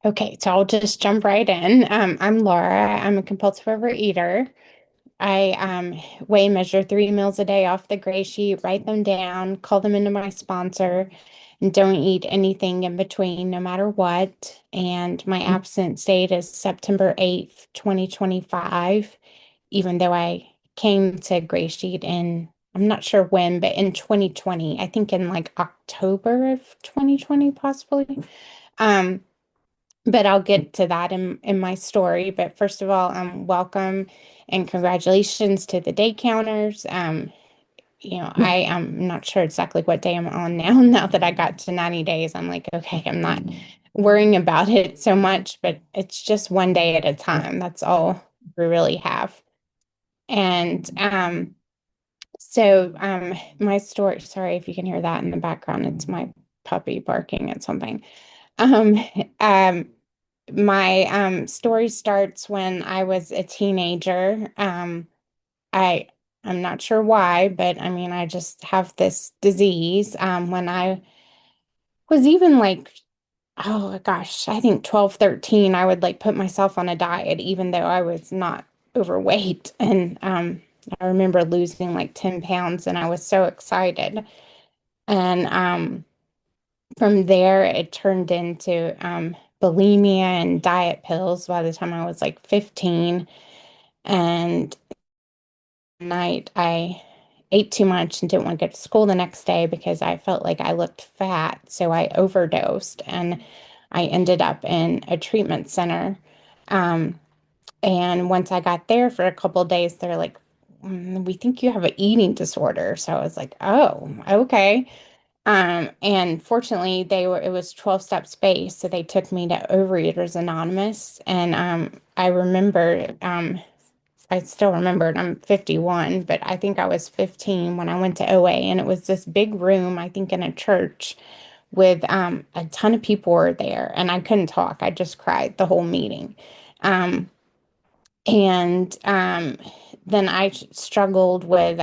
Okay, so I'll just jump right in. I'm Laura. I'm a compulsive overeater. I weigh and measure 3 meals a day off the gray sheet, write them down, call them into my sponsor, and don't eat anything in between, no matter what. And my abstinence date is September 8th, 2025, even though I came to Gray Sheet in, I'm not sure when, but in 2020, I think in like October of 2020, possibly. Um, but I'll get to that in my story. But first of all, welcome and congratulations to the day counters. I am not sure exactly what day I'm on now. Now that I got to 90 days, I'm like, okay, I'm not worrying about it so much, but it's just one day at a time. That's all we really have. And my story, sorry if you can hear that in the background, it's my puppy barking at something. Um, um, my story starts when I was a teenager. I I'm not sure why, but I mean, I just have this disease. When I was even like, oh gosh, I think 12, 13, I would like put myself on a diet even though I was not overweight. And I remember losing like 10 pounds and I was so excited. And from there, it turned into bulimia and diet pills by the time I was like 15. And night, I ate too much and didn't want to go to school the next day because I felt like I looked fat. So I overdosed and I ended up in a treatment center. Um, and once I got there for a couple of days, they're like, we think you have an eating disorder. So I was like, oh, okay. And fortunately it was 12 steps based, so they took me to Overeaters Anonymous. And I remember I still remember it. I'm 51, but I think I was 15 when I went to OA, and it was this big room, I think in a church with a ton of people were there, and I couldn't talk. I just cried the whole meeting. Um, and then I struggled with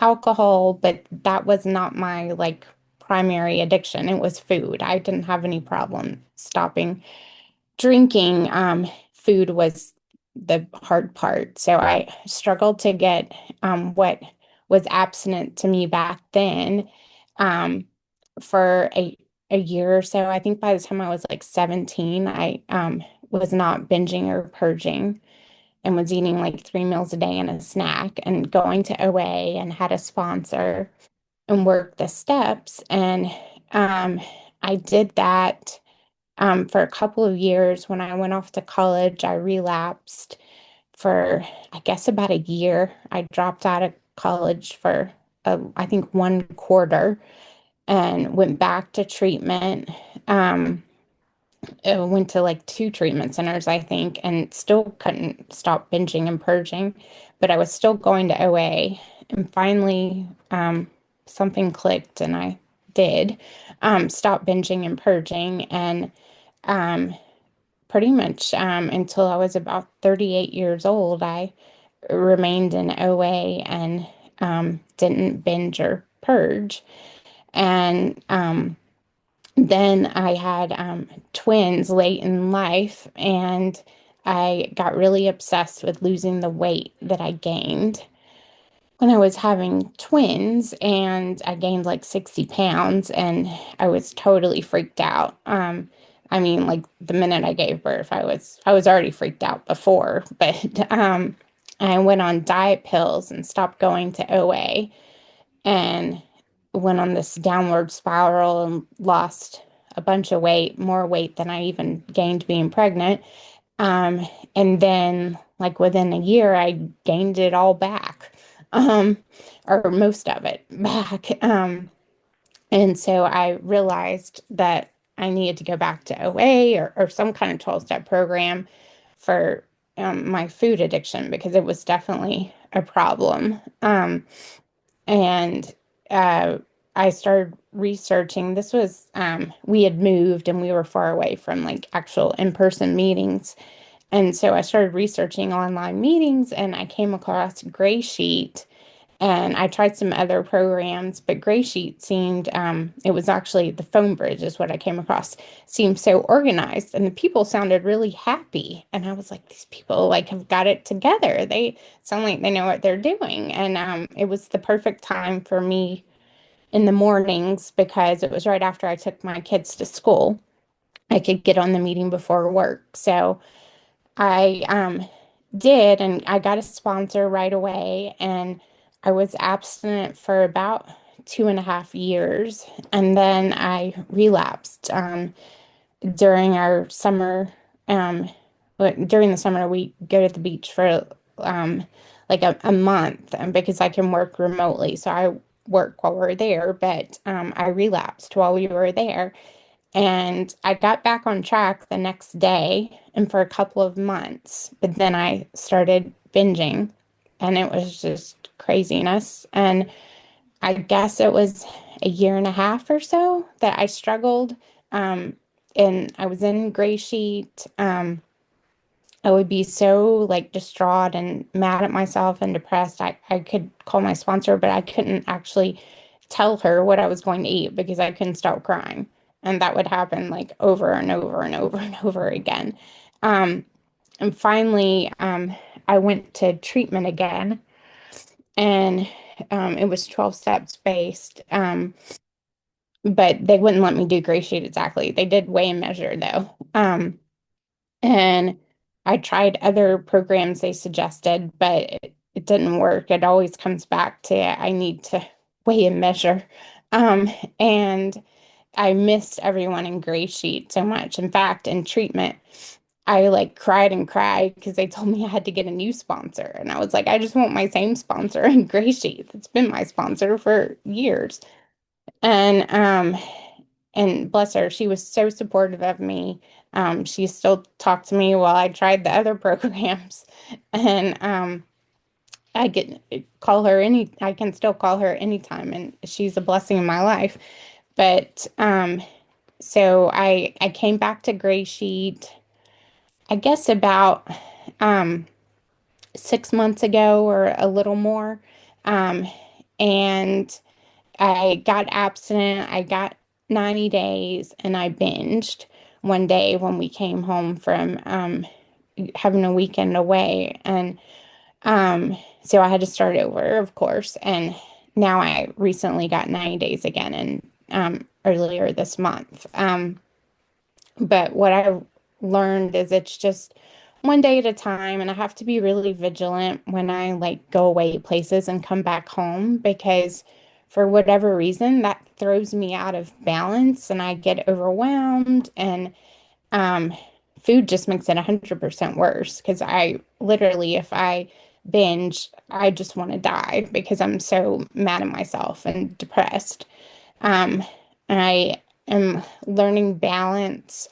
alcohol, but that was not my like primary addiction. It was food. I didn't have any problem stopping drinking. Food was the hard part. So I struggled to get what was abstinent to me back then um, for a year or so. I think by the time I was like 17, I was not binging or purging and was eating like 3 meals a day and a snack and going to OA and had a sponsor and worked the steps. And um, I did that for a couple of years. When I went off to college, I relapsed for, I guess, about a year. I dropped out of college for, I think, 1 quarter and went back to treatment. Um, I went to like 2 treatment centers, I think, and still couldn't stop binging and purging, but I was still going to OA. And finally, something clicked, and I did stop binging and purging. And um, pretty much until I was about 38 years old, I remained in OA and didn't binge or purge. And then I had twins late in life, and I got really obsessed with losing the weight that I gained when I was having twins, and I gained like 60 pounds, and I was totally freaked out. I mean, like the minute I gave birth, I was already freaked out before, but I went on diet pills and stopped going to OA and went on this downward spiral and lost a bunch of weight, more weight than I even gained being pregnant. Um, and then, like within a year, I gained it all back, um, or most of it back. And so I realized that I needed to go back to OA or some kind of 12-step program for my food addiction because it was definitely a problem. And uh, I started researching. This was, we had moved and we were far away from like actual in-person meetings. And so I started researching online meetings and I came across Gray Sheet And I tried some other programs, but GreySheet seemed, it was actually the phone bridge is what I came across, seemed so organized and the people sounded really happy. And I was like, these people like have got it together. They sound like they know what they're doing. And it was the perfect time for me in the mornings because it was right after I took my kids to school. I could get on the meeting before work. So I did, and I got a sponsor right away, and I was abstinent for about 2.5 years, and then I relapsed during our summer. During the summer, we go to the beach for um, like a month, because I can work remotely, so I work while we're there. But I relapsed while we were there. And I got back on track the next day and for a couple of months, but then I started binging and it was just craziness. And I guess it was a year and a half or so that I struggled. Um, and I was in Gray Sheet. I would be so like distraught and mad at myself and depressed. I could call my sponsor, but I couldn't actually tell her what I was going to eat because I couldn't stop crying. And that would happen like over and over and over and over again. Um, and finally, I went to treatment again, and it was 12 steps based. But they wouldn't let me do gray sheet exactly. They did weigh and measure though. And I tried other programs they suggested, but it didn't work. It always comes back to I need to weigh and measure. And I missed everyone in Gray Sheet so much. In fact, in treatment, I like cried and cried because they told me I had to get a new sponsor. And I was like, I just want my same sponsor in Gray Sheet. It's been my sponsor for years. And bless her, she was so supportive of me. She still talked to me while I tried the other programs. And I can call her I can still call her anytime, and she's a blessing in my life. But so I came back to Gray Sheet, I guess about um 6 months ago or a little more. Um, and I got abstinent. I got 90 days and I binged one day when we came home from having a weekend away. And so I had to start over, of course. And now I recently got 90 days again and earlier this month. But what I've learned is it's just one day at a time, and I have to be really vigilant when I like go away places and come back home because for whatever reason that throws me out of balance and I get overwhelmed and um food just makes it 100% worse because I literally if I binge I just want to die because I'm so mad at myself and depressed. um, I am learning balance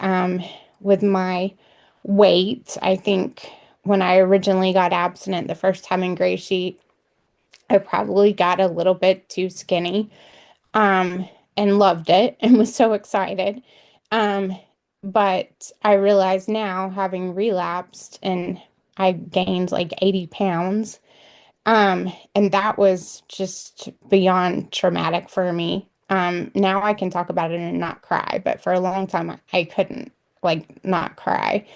with my weight. I think when I originally got abstinent the first time in Gray Sheet, I probably got a little bit too skinny um, and loved it and was so excited. Um, but I realize now, having relapsed, and I gained like 80 pounds. And that was just beyond traumatic for me. Now I can talk about it and not cry, but for a long time I couldn't like not cry.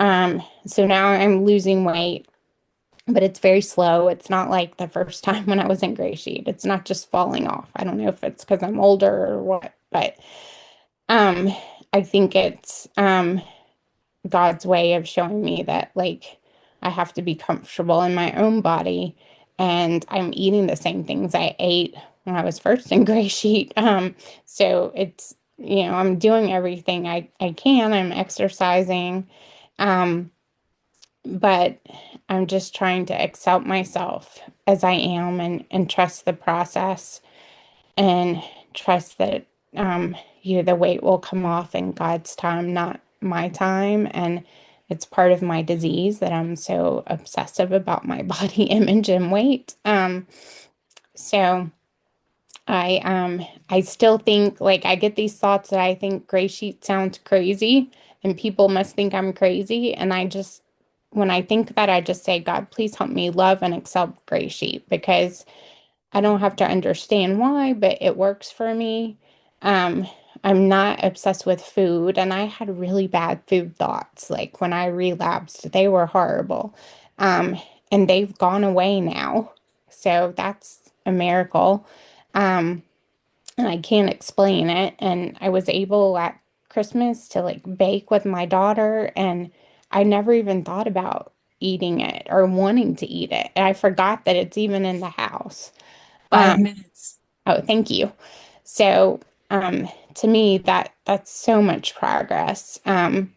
So now I'm losing weight, but it's very slow. It's not like the first time when I was in Gray Sheet. It's not just falling off. I don't know if it's because I'm older or what, but um, I think it's God's way of showing me that like I have to be comfortable in my own body and I'm eating the same things I ate when I was first in Gray Sheet. So it's I'm doing everything I can. I'm exercising. Um, but I'm just trying to accept myself as I am and trust the process and trust that the weight will come off in God's time, not my time. And it's part of my disease that I'm so obsessive about my body image and weight. So I still think like I get these thoughts that I think Gray Sheet sounds crazy and people must think I'm crazy. And I just when I think that I just say, God, please help me love and accept Gray Sheet because I don't have to understand why, but it works for me. Um, I'm not obsessed with food, and I had really bad food thoughts. Like when I relapsed, they were horrible. Um, and they've gone away now. So that's a miracle. Um, and I can't explain it. And I was able at Christmas to like bake with my daughter, and I never even thought about eating it or wanting to eat it. And I forgot that it's even in the house. Um, 5 minutes. oh, thank you. So, to me, that's so much progress. And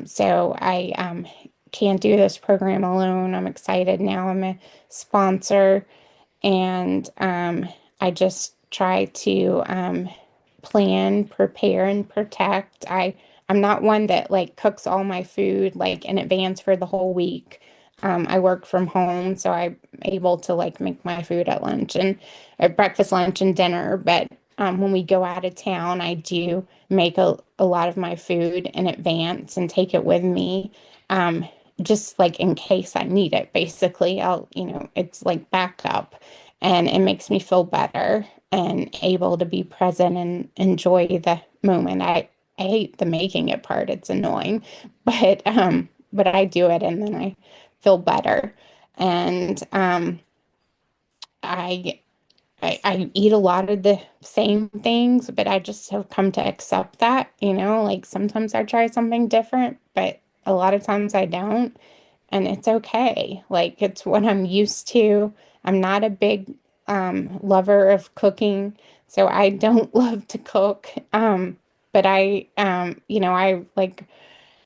so I can't do this program alone. I'm excited now. I'm a sponsor, and I just try to plan, prepare, and protect. I'm not one that like cooks all my food like in advance for the whole week. I work from home, so I'm able to like make my food at lunch and at breakfast, lunch, and dinner. But when we go out of town, I do make a lot of my food in advance and take it with me. Um, just like in case I need it, basically, it's like backup, and it makes me feel better and able to be present and enjoy the moment. I hate the making it part. It's annoying, but I do it and then I feel better. And I I eat a lot of the same things, but I just have come to accept that, like sometimes I try something different, but a lot of times I don't, and it's okay. Like it's what I'm used to. I'm not a big lover of cooking, so I don't love to cook. But I like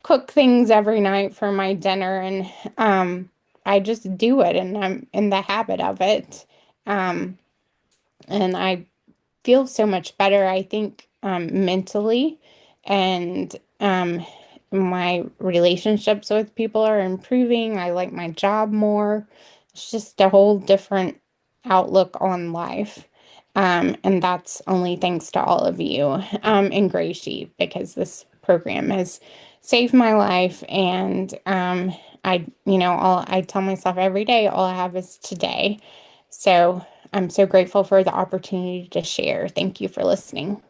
cook things every night for my dinner, and I just do it, and I'm in the habit of it. Um, and I feel so much better, I think, mentally, and my relationships with people are improving. I like my job more. It's just a whole different outlook on life. And that's only thanks to all of you in Gray Sheet, because this program has saved my life. And I tell myself every day, all I have is today. So I'm so grateful for the opportunity to share. Thank you for listening.